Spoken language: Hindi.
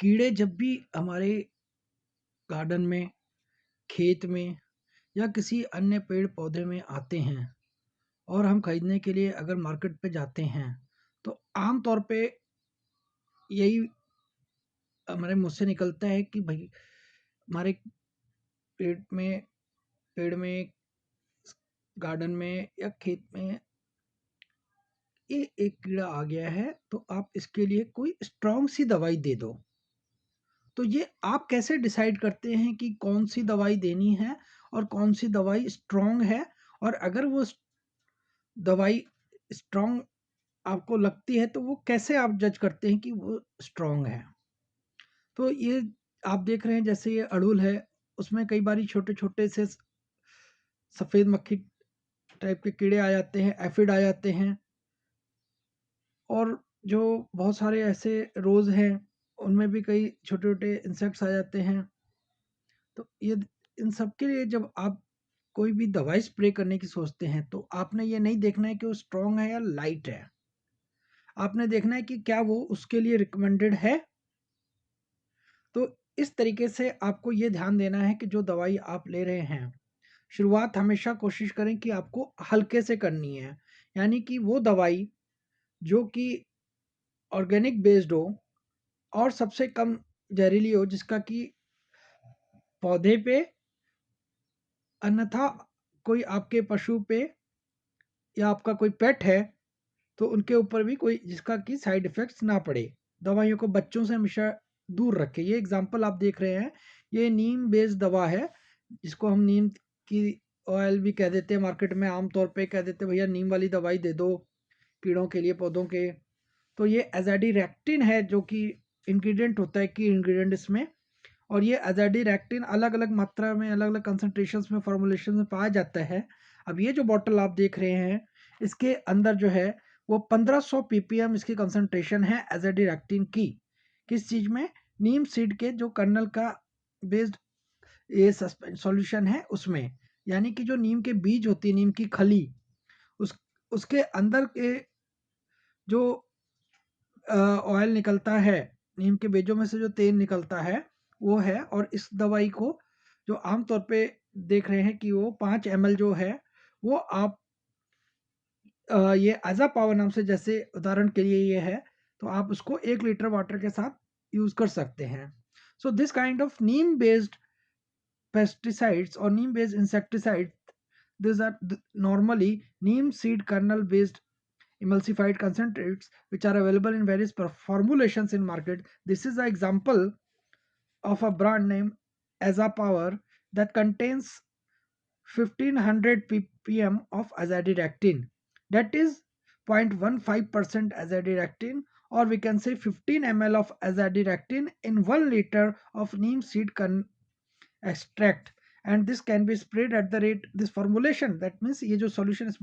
कीड़े जब भी हमारे गार्डन में, खेत में या किसी अन्य पेड़ पौधे में आते हैं और हम खरीदने के लिए अगर मार्केट पे जाते हैं, तो आम तौर पे यही हमारे मुँह से निकलता है कि भाई हमारे पेट में पेड़ में, गार्डन में या खेत में ये एक कीड़ा आ गया है, तो आप इसके लिए कोई स्ट्रॉन्ग सी दवाई दे दो। तो ये आप कैसे डिसाइड करते हैं कि कौन सी दवाई देनी है और कौन सी दवाई स्ट्रॉन्ग है? और अगर वो दवाई स्ट्रॉन्ग आपको लगती है, तो वो कैसे आप जज करते हैं कि वो स्ट्रॉन्ग है? तो ये आप देख रहे हैं, जैसे ये अड़हुल है, उसमें कई बारी छोटे-छोटे से सफ़ेद मक्खी टाइप के कीड़े आ जाते हैं, एफिड आ जाते हैं। और जो बहुत सारे ऐसे रोज़ हैं, उनमें भी कई छोटे-छोटे इंसेक्ट्स आ जाते हैं। तो ये इन सब के लिए जब आप कोई भी दवाई स्प्रे करने की सोचते हैं, तो आपने ये नहीं देखना है कि वो स्ट्रॉन्ग है या लाइट है। आपने देखना है कि क्या वो उसके लिए रिकमेंडेड है। तो इस तरीके से आपको ये ध्यान देना है कि जो दवाई आप ले रहे हैं, शुरुआत हमेशा कोशिश करें कि आपको हल्के से करनी है। यानी कि वो दवाई जो कि ऑर्गेनिक बेस्ड हो और सबसे कम जहरीली हो, जिसका कि पौधे पे, अन्यथा कोई आपके पशु पे या आपका कोई पेट है, तो उनके ऊपर भी कोई जिसका कि साइड इफ़ेक्ट्स ना पड़े। दवाइयों को बच्चों से हमेशा दूर रखें। ये एग्ज़ाम्पल आप देख रहे हैं, ये नीम बेस्ड दवा है, जिसको हम नीम की ऑयल भी कह देते हैं, मार्केट में आम तौर पे कह देते हैं भैया नीम वाली दवाई दे दो कीड़ों के लिए, पौधों के। तो ये एज़ाडिरेक्टिन है, जो कि इंग्रीडिएंट होता है, की इंग्रीडिएंट इसमें। और ये एज़ाडिरेक्टिन अलग-अलग मात्रा में, अलग-अलग कंसंट्रेशंस में, फॉर्मुलेशन में पाया जाता है। अब ये जो बॉटल आप देख रहे हैं, इसके अंदर जो है वो 1500 पीपीएम इसकी कंसंट्रेशन है एज़ाडिरेक्टिन की। किस चीज़ में? नीम सीड के जो कर्नल का बेस्ड ये सॉल्यूशन है उसमें। यानी कि जो नीम के बीज होती है, नीम की खली, उस उसके अंदर के जो ऑयल निकलता है, नीम के बीजों में से जो तेल निकलता है, वो है। और इस दवाई को जो आम तौर पे देख रहे हैं कि वो 5 एमएल जो है, वो आप ये एज़ा पावर नाम से, जैसे उदाहरण के लिए ये है, तो आप उसको 1 लीटर वाटर के साथ यूज़ कर सकते हैं। So this kind of Neem based pesticides or neem based insecticides, these are normally neem seed kernel based emulsified concentrates which are available in various formulations in market. This is an example of a brand name Aza Power that contains 1500 ppm of azadirachtin, that is 0.15% azadirachtin, or we can say 15 ml of azadirachtin in 1 liter of neem seed extract, and this can be sprayed at the rate, this formulation, that means ये जो solution इस